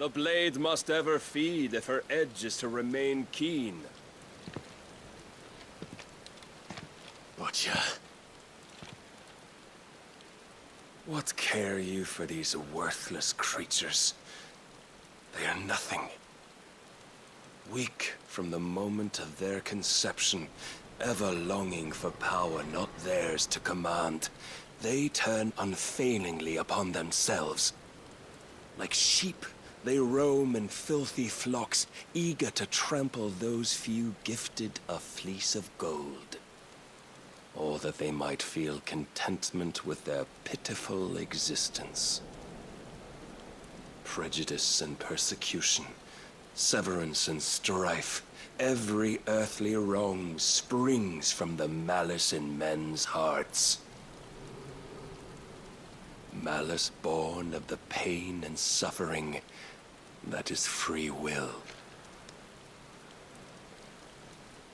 The blade must ever feed if her edge is to remain keen. Butcher. What care you for these worthless creatures? They are nothing. Weak from the moment of their conception, ever longing for power not theirs to command, they turn unfailingly upon themselves. Like sheep, they roam in filthy flocks, eager to trample those few gifted a fleece of gold. Or that they might feel contentment with their pitiful existence. Prejudice and persecution, severance and strife, every earthly wrong springs from the malice in men's hearts. Malice born of the pain and suffering that is free will.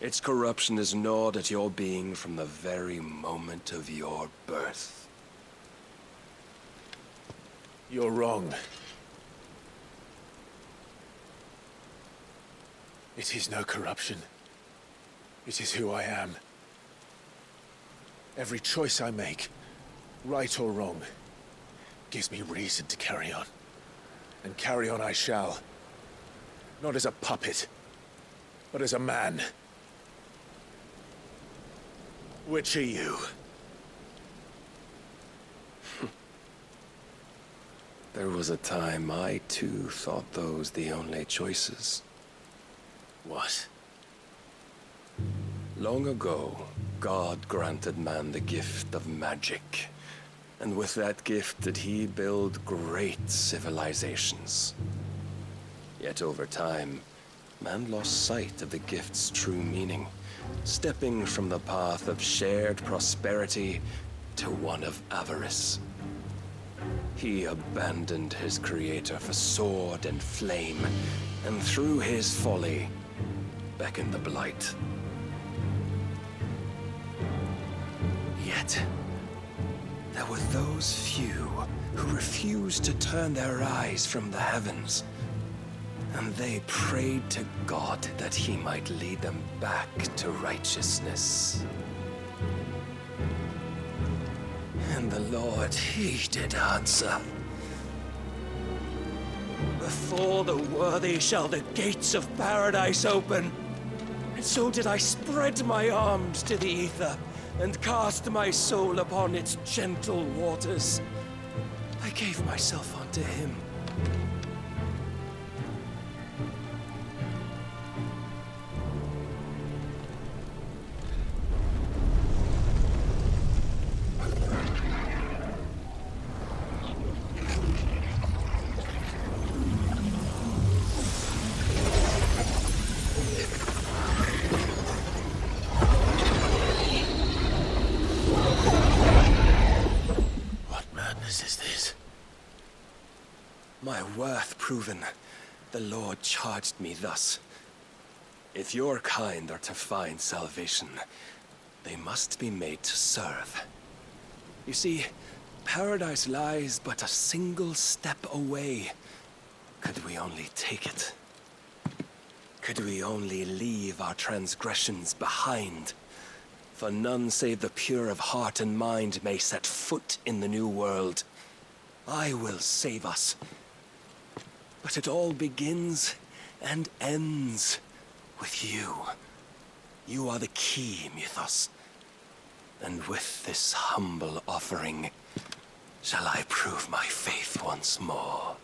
Its corruption is gnawed at your being from the very moment of your birth. You're wrong. It is no corruption. It is who I am. Every choice I make, right or wrong, gives me reason to carry on. And carry on I shall. Not as a puppet, but as a man. Which are you? There was a time I too thought those the only choices. What? Long ago, God granted man the gift of magic. And with that gift did he build great civilizations. Yet over time, man lost sight of the gift's true meaning, stepping from the path of shared prosperity to one of avarice. He abandoned his creator for sword and flame, and through his folly, beckoned the blight. Yet, there were those few who refused to turn their eyes from the heavens, and they prayed to God that he might lead them back to righteousness. And the Lord, he did answer. Before the worthy shall the gates of paradise open. And so did I spread my arms to the ether, and cast my soul upon its gentle waters. I gave myself unto him. My worth proven, the Lord charged me thus. If your kind are to find salvation, they must be made to serve. You see, paradise lies but a single step away. Could we only take it? Could we only leave our transgressions behind? For none save the pure of heart and mind may set foot in the new world. I will save us. But it all begins and ends with you. You are the key, Mythos. And with this humble offering, shall I prove my faith once more.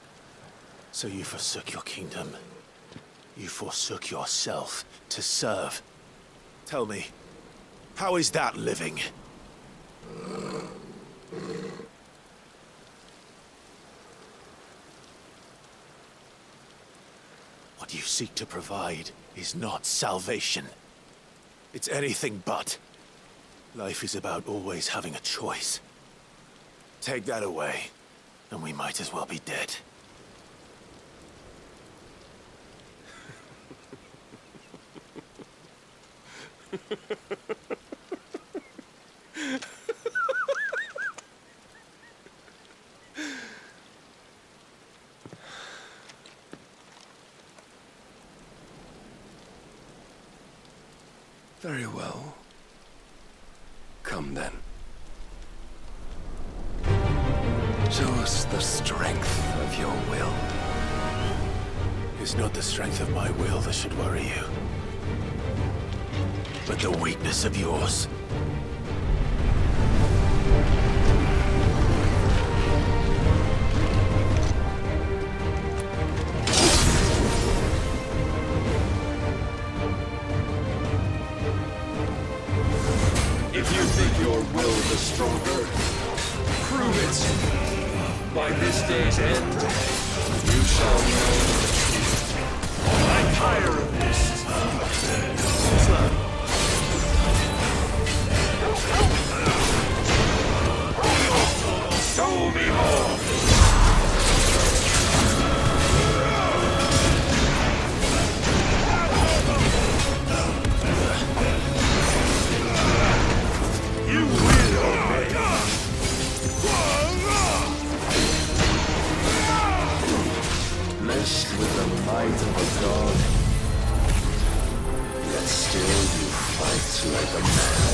So you forsook your kingdom. You forsook yourself to serve. Tell me, how is that living? What you seek to provide is not salvation. It's anything but. Life is about always having a choice. Take that away, and we might as well be dead. Very well. Come then. Show us the strength of your will. It's not the strength of my will that should worry you, but the weakness of yours. If you think your will is stronger, prove it. By this day's end, you shall know the truth. I'm tired of this. Show me more. You will obey. Blessed with the might of a god, yet still you fight like a man.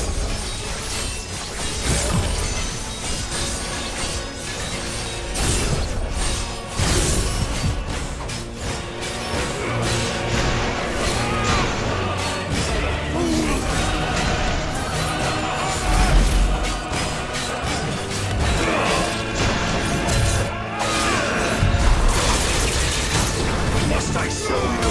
Must I show you?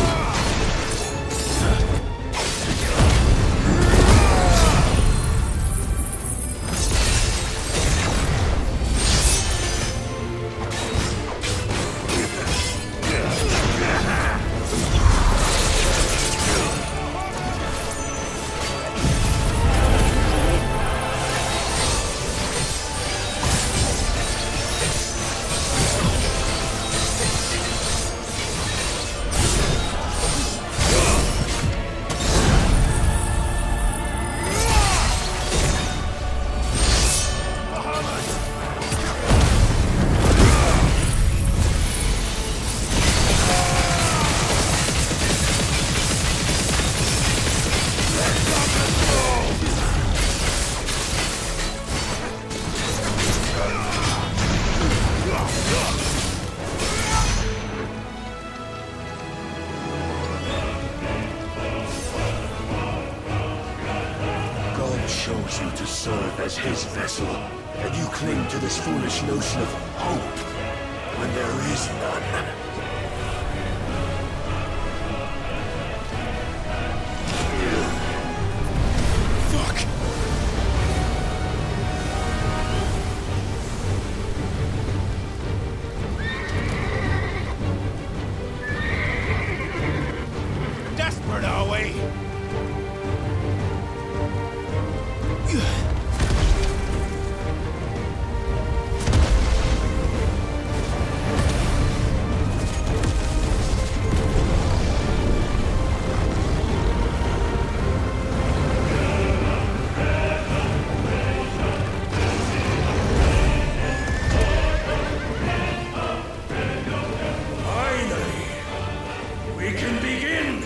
God chose you to serve as his vessel, and you cling to this foolish notion of hope when there is none. Fuck! Desperate, are we? Finally, we can begin.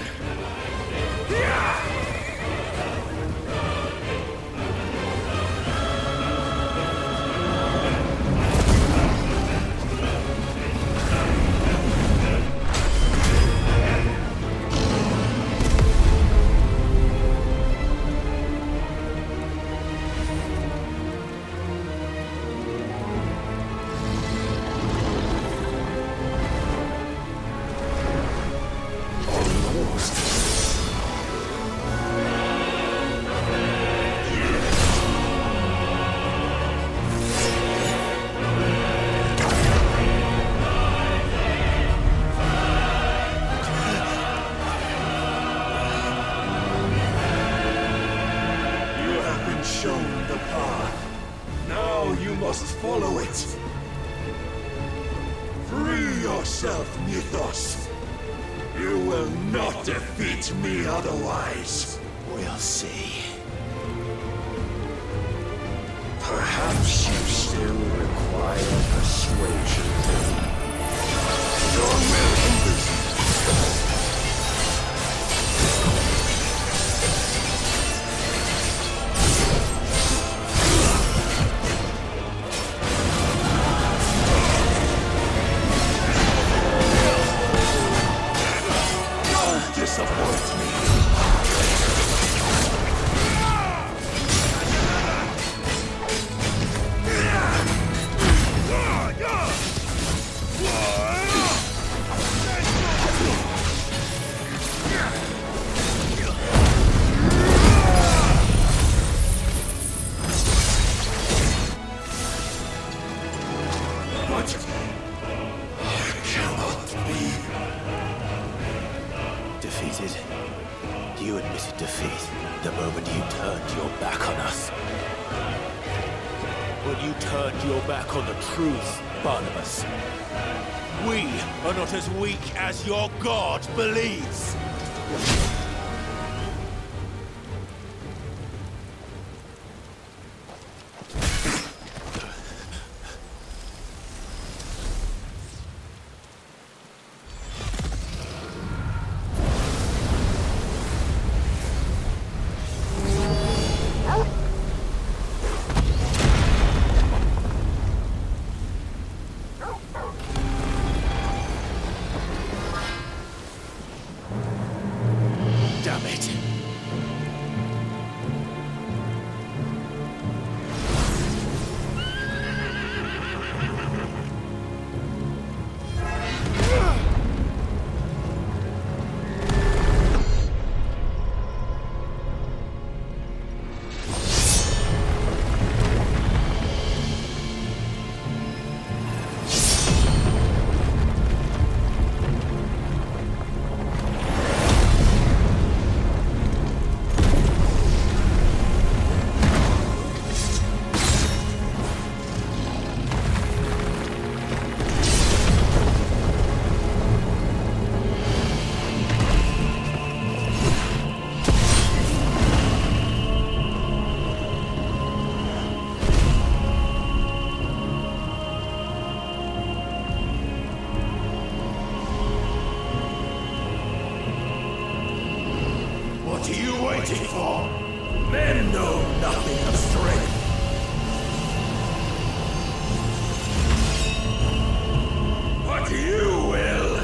You have been shown the path. Now you must follow it. Free yourself, Mythos. You will not defeat me otherwise. We'll see. Perhaps you still require persuasion. Your will is admitted. You admitted defeat the moment you turned your back on us. When you turned your back on the truth, Barnabas. We are not as weak as your god believes. Damn it. What are you waiting for? Men know nothing of strength. But you will.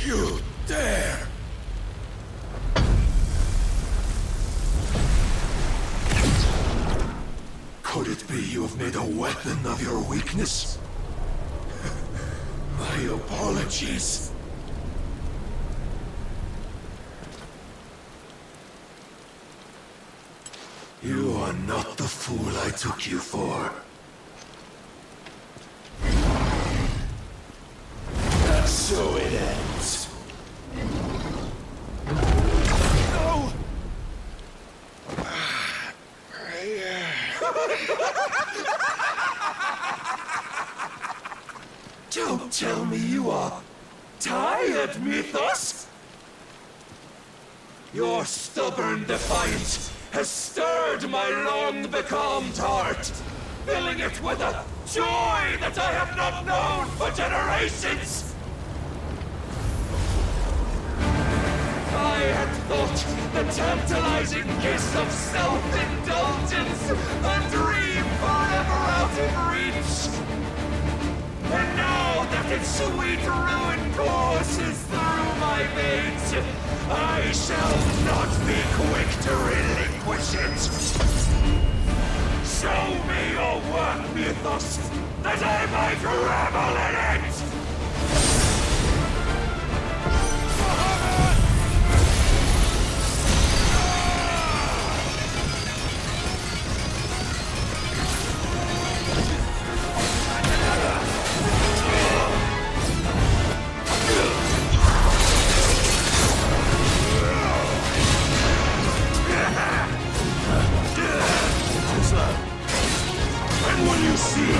You dare! Could it be you have made a weapon of your weakness? My apologies. You are not the fool I took you for. And so it ends. No! Don't tell me you are tired, Mythos! Your stubborn defiance has stirred my long-becalmed heart, filling it with a joy that I have not known for generations! I had thought the tantalizing kiss of self-indulgence a dream forever out of reach. And now that its sweet ruin courses through my veins, I shall not be quick to relinquish it. Show me your work, Mythos, that I might revel in it! And when you see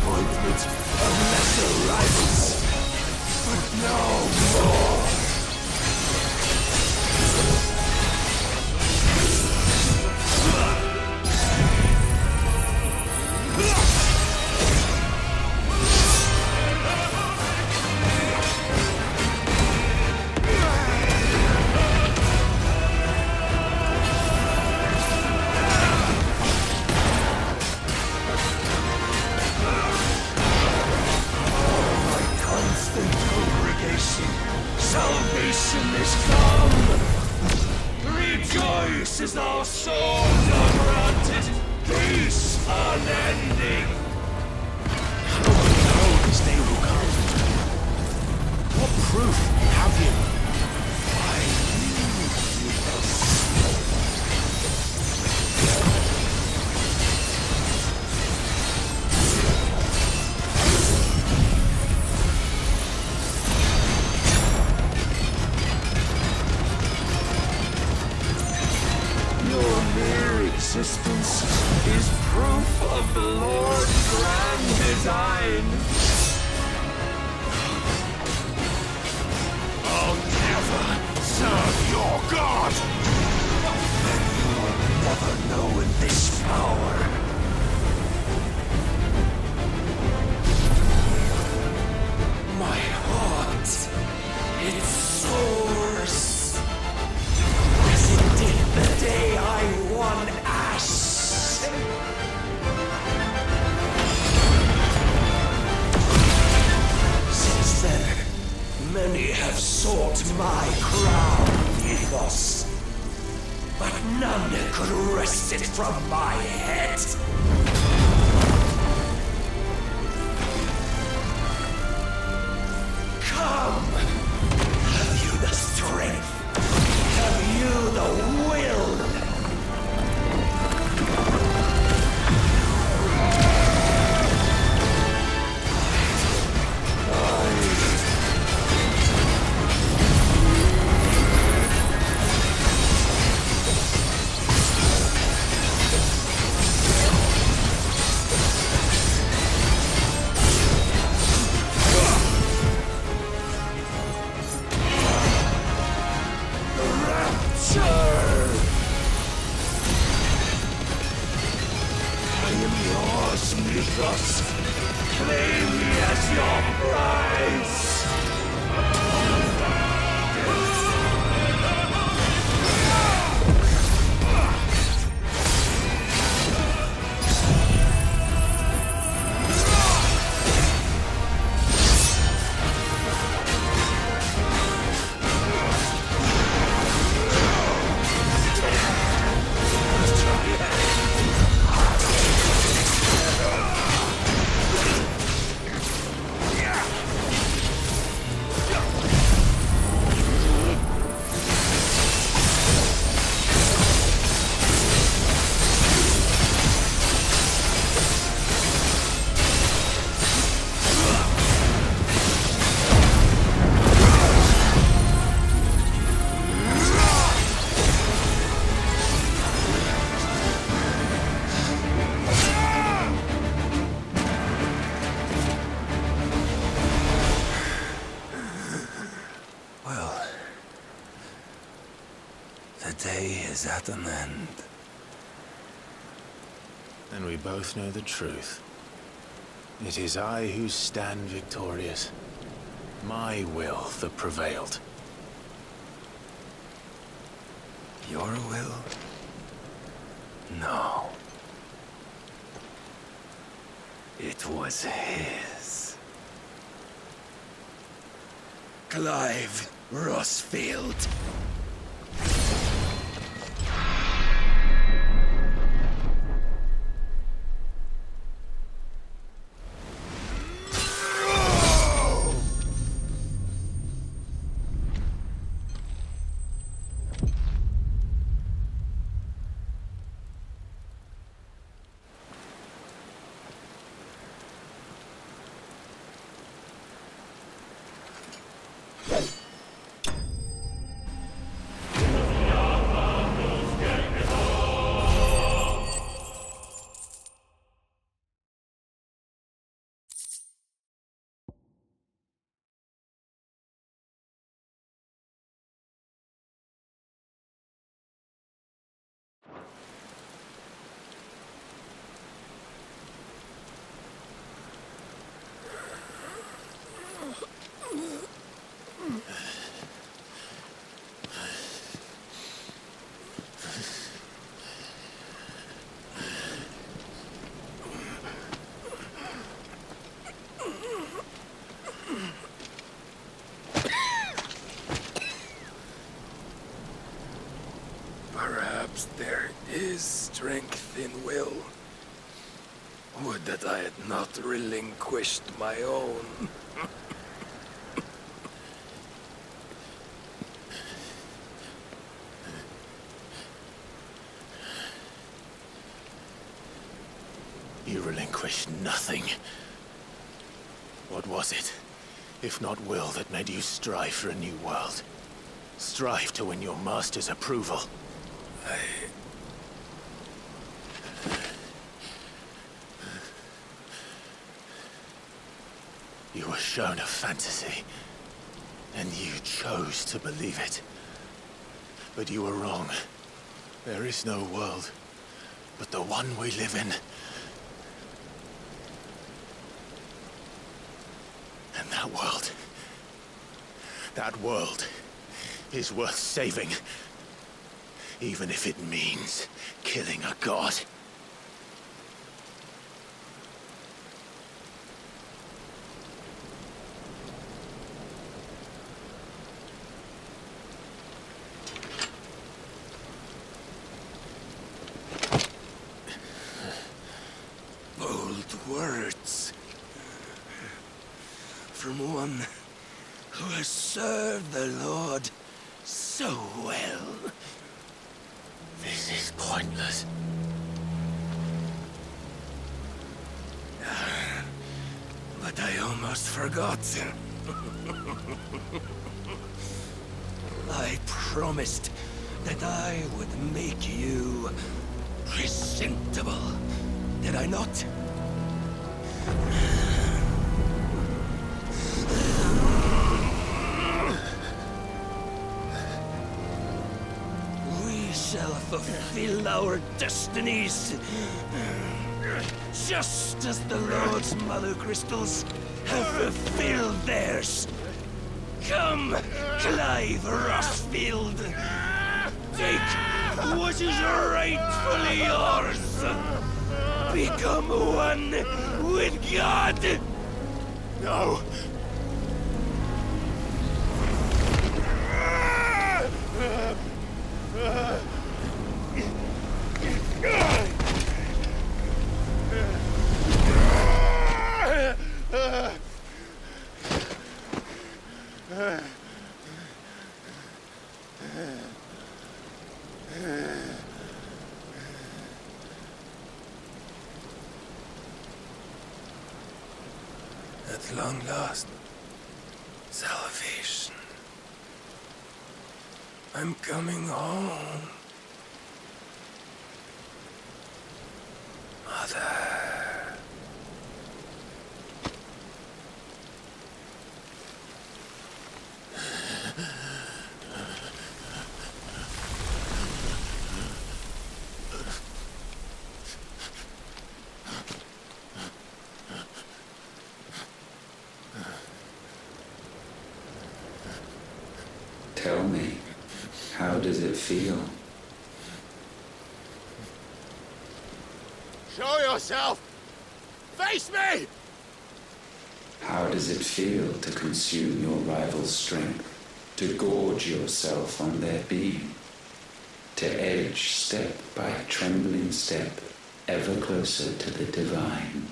disappointment of lesser rivals, but no more. Salvation is come! Rejoice as our souls are granted peace unending! How do you know this day will come? What proof have you? Why you Your mere existence is proof of the Lord's grand design. I'll never serve your god! Then you will never know this power. My heart, it soars, as it did the day I won Ash. Since then, many have sought my crown, Ethos, but none could wrest it from my head. Come! Have you the strength? Have you the will? Mythos. Claim me as your prize! The day is at an end. And we both know the truth. It is I who stand victorious. My will that prevailed. Your will? No. It was his. Clive Rossfield. Would that I had not relinquished my own. You relinquished nothing. What was it, if not will, that made you strive for a new world? Strive to win your master's approval? You were shown a fantasy, and you chose to believe it. But you were wrong. There is no world, but the one we live in. And that world is worth saving, even if it means killing a god. Bold words. From one who has served the Lord so well. This is pointless. But I almost forgot. I promised that I would make you presentable. Did I not? We shall fulfill our destinies, just as the Lord's Mother Crystals have fulfilled theirs. Come, Clive Rossfield. Take what is rightfully yours. Become one with God. No! At long last, salvation. I'm coming home. Mother. Tell me, how does it feel? Show yourself! Face me! How does it feel to consume your rival's strength, to gorge yourself on their beam, to edge step by trembling step ever closer to the divine?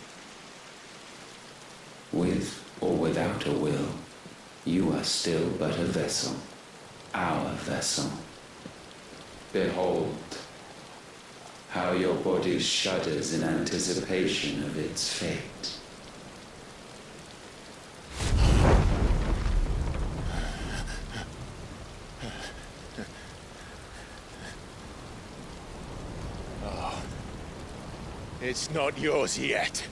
With or without a will, you are still but a vessel, our vessel. Behold, how your body shudders in anticipation of its fate. It's not yours yet.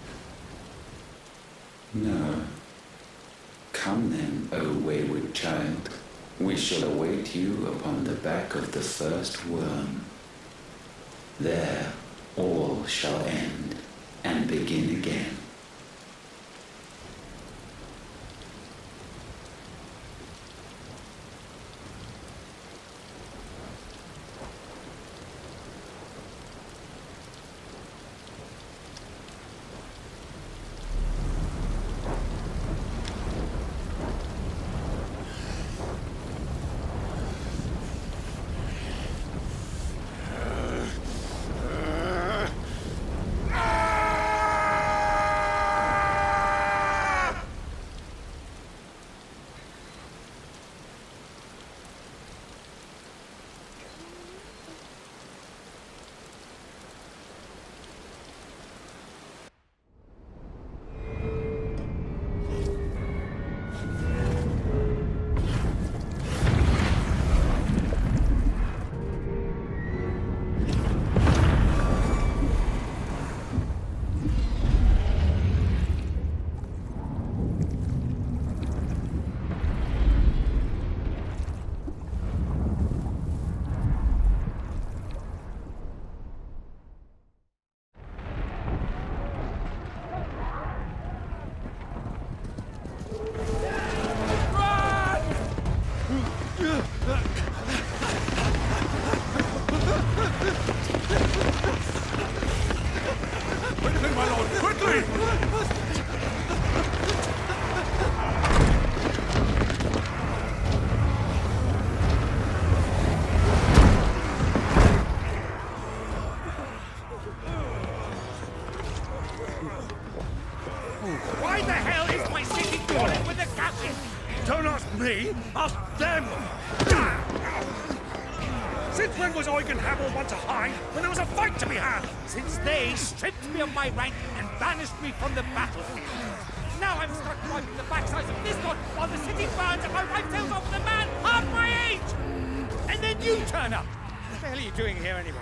No. Come then, O wayward child. We shall await you upon the back of the first worm. There all shall end and begin again. Quickly, my lord, quickly! Why the hell is my city falling with the captain? Don't ask me, ask them! Since when was Eugen Hamel one to hide when there was a fight to be had? Since they stripped me of my rank and banished me from the battle. Now I'm stuck wiping the backsides of this god while the city burns and my wife tells off the man half my age! And then you turn up! What the hell are you doing here anyway?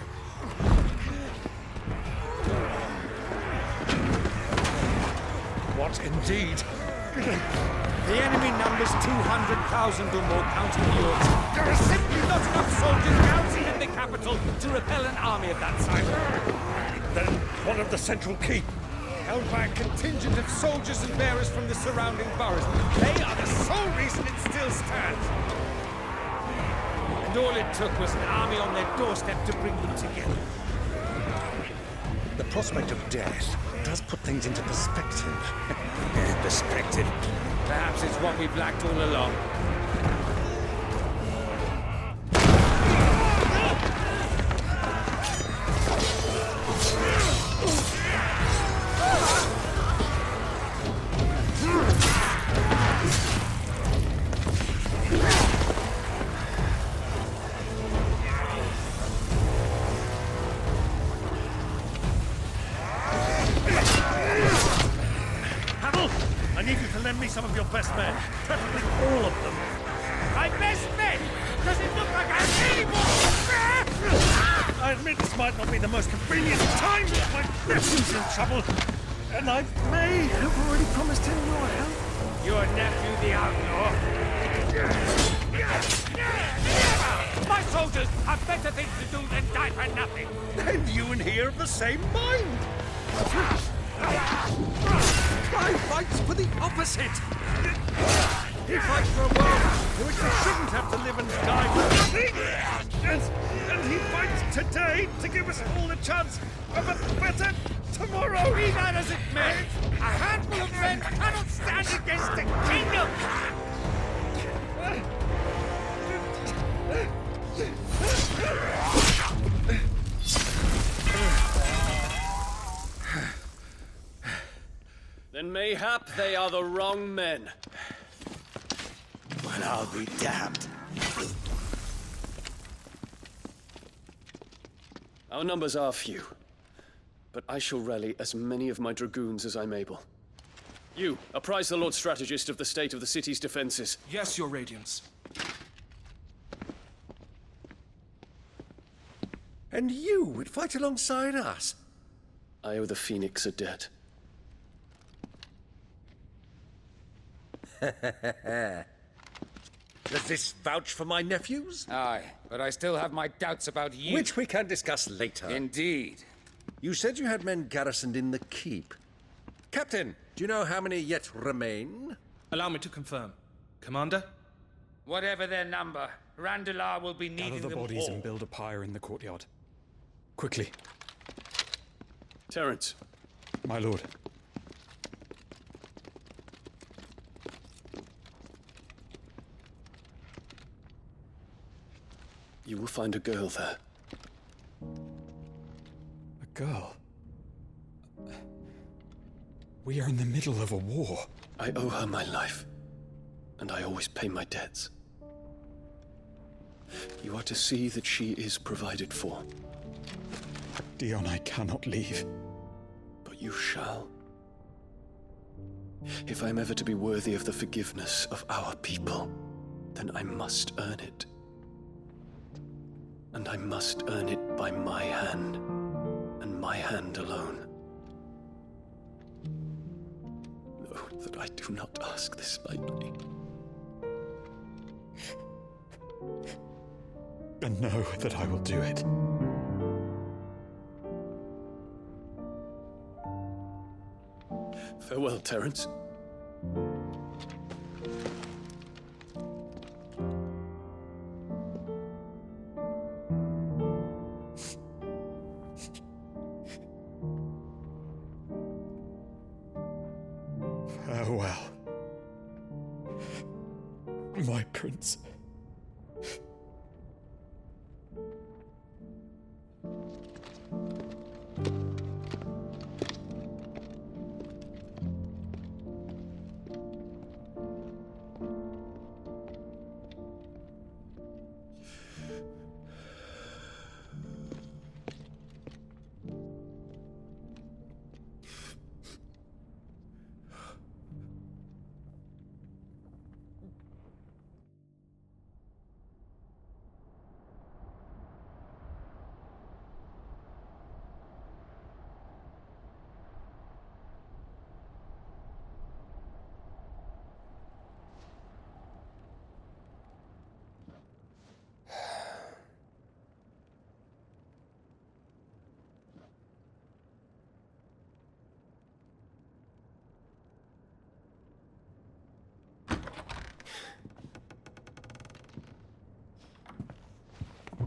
What indeed? The enemy numbers 200,000 or more, counting yours. There are simply not enough soldiers garrisoned in the capital to repel an army of that size. Then what of the central keep? Held by a contingent of soldiers and bearers from the surrounding boroughs. They are the sole reason it still stands. And all it took was an army on their doorstep to bring them together. The prospect of death does put things into perspective. Perspective. Perhaps it's what we've lacked all along. I need you to lend me some of your best men, preferably all of them. My best men! Does it look like I'm anymore? I admit this might not be the most convenient time, but my nephew's in trouble, and I may have already promised him your help. Your nephew, the outlaw? Never! My soldiers have better things to do than die for nothing. And you and he are of the same mind. I fight for the opposite. He fights for a world in which we shouldn't have to live and die for nothing. And he fights today to give us all the chance of a better tomorrow. Be that as it may, a handful of men cannot stand against a kingdom. Then mayhap they are the wrong men. Well, I'll be damned. Our numbers are few, but I shall rally as many of my dragoons as I'm able. You, apprise the Lord Strategist of the state of the city's defenses. Yes, Your Radiance. And you would fight alongside us? I owe the Phoenix a debt. Does this vouch for my nephews? Aye, but I still have my doubts about you. Which we can discuss later. Indeed. You said you had men garrisoned in the keep. Captain, do you know how many yet remain? Allow me to confirm. Commander? Whatever their number, Randalar will be needing Gather the them bodies all. and build a pyre in the courtyard. Quickly, Terence, my lord. you will find a girl there. A girl. We are in the middle of a war. I owe her my life, and I always pay my debts. You are to see that she is provided for. Dion, I cannot leave. But you shall. If I'm ever to be worthy of the forgiveness of our people, then I must earn it. And I must earn it by my hand, and my hand alone. Know that I do not ask this lightly. And know that I will do it. Farewell, Terence. Farewell, my prince.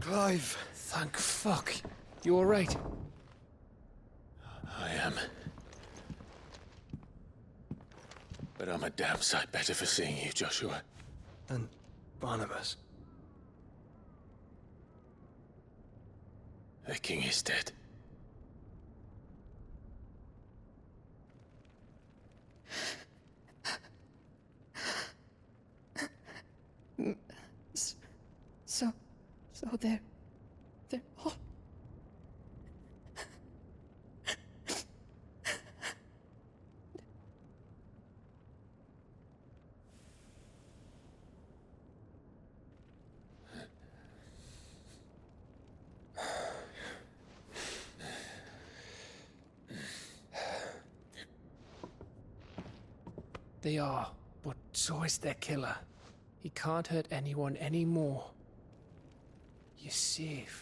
Clive! Thank fuck. You alright? I am. But I'm a damn sight better for seeing you, Joshua. And Barnabas. The king is dead. So they're all... They are, but so is their killer. He can't hurt anyone anymore. You're safe.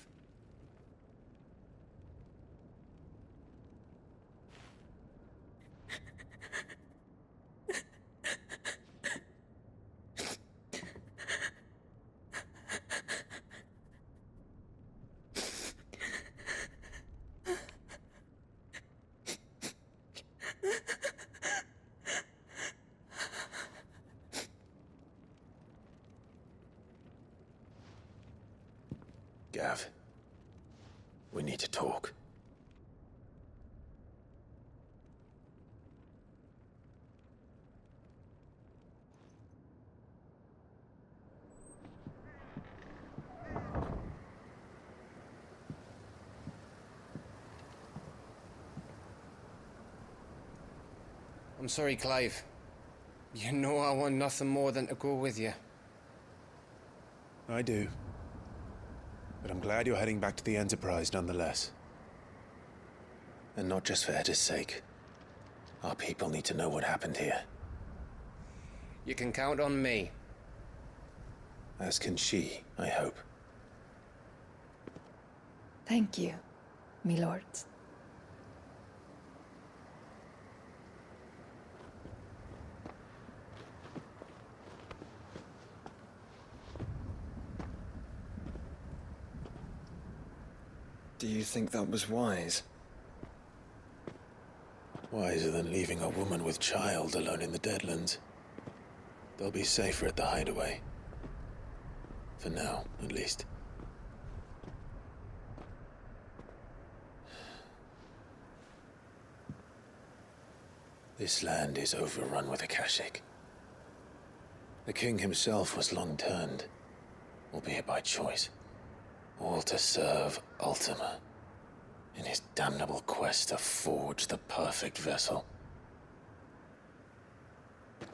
Gav, we need to talk. I'm sorry, Clive. You know I want nothing more than to go with you. I do. But I'm glad you're heading back to the Enterprise nonetheless. And not just for Edda's sake. Our people need to know what happened here. You can count on me. As can she, I hope. Thank you, my lords. Do you think that was wise? Wiser than leaving a woman with child alone in the Deadlands. They'll be safer at the hideaway. For now, at least. This land is overrun with Akashic. The king himself was long turned, albeit by choice. All to serve Ultimo, in his damnable quest to forge the perfect vessel.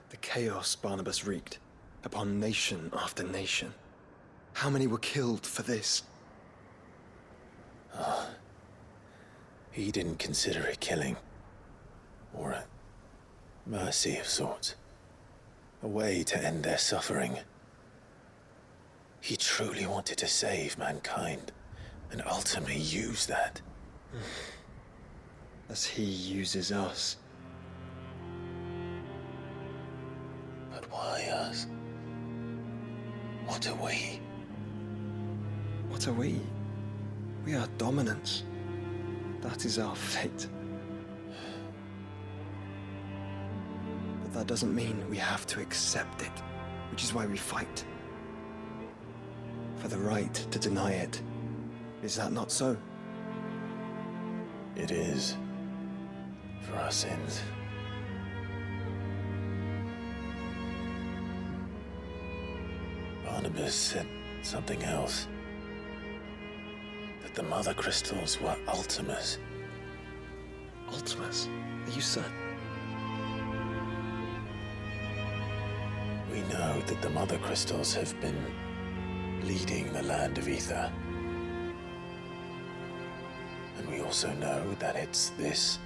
The chaos Barnabas wreaked upon nation after nation. How many were killed for this? He didn't consider it killing. Or a mercy of sorts. A way to end their suffering. He truly wanted to save mankind, and ultimately use that. As he uses us. But why us? What are we? What are we? We are dominance. That is our fate. But that doesn't mean we have to accept it, which is why we fight. For the right to deny it. Is that not so? It is. For our sins. Barnabas said something else. That the Mother Crystals were Ultimas. Ultimus? Are you certain? We know that the Mother Crystals have been leading the land of Ether. And we also know that it's this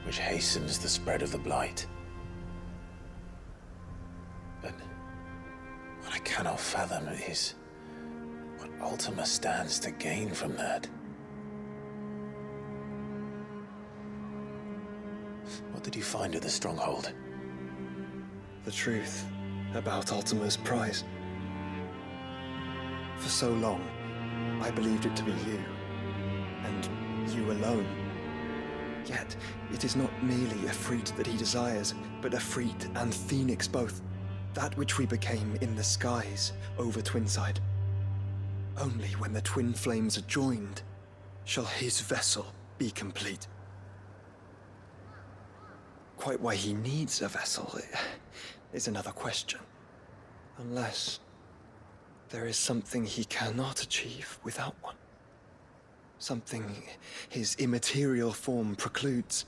which hastens the spread of the Blight. But what I cannot fathom is what Ultima stands to gain from that. What did you find at the stronghold? The truth about Ultima's prize. For so long, I believed it to be you, and you alone. Yet, it is not merely Ifrit that he desires, but Ifrit and Phoenix both. That which we became in the skies over Twinside. Only when the twin flames are joined shall his vessel be complete. Quite why he needs a vessel is another question. Unless there is something he cannot achieve without one. Something his immaterial form precludes.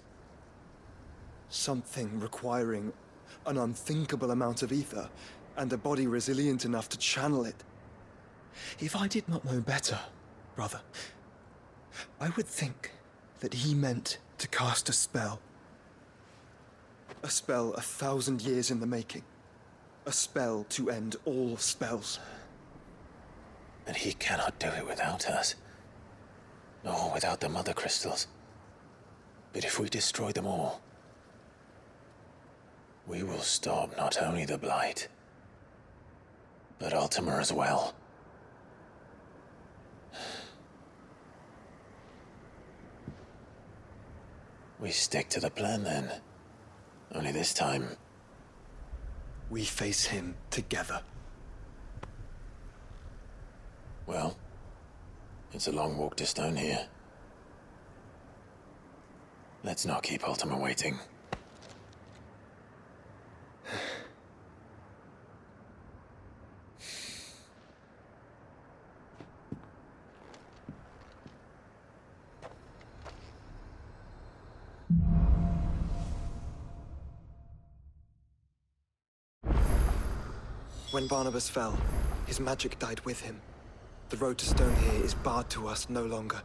Something requiring an unthinkable amount of ether and a body resilient enough to channel it. If I did not know better, brother, I would think that he meant to cast a spell. A spell 1,000 years in the making. A spell to end all spells. And he cannot do it without us. Nor without the Mother Crystals. But if we destroy them all, we will stop not only the Blight, but Ultima as well. We stick to the plan then. Only this time, we face him together. Well, it's a long walk to Stone here. Let's not keep Ultima waiting. When Barnabas fell, his magic died with him. The road to Stone here is barred to us no longer.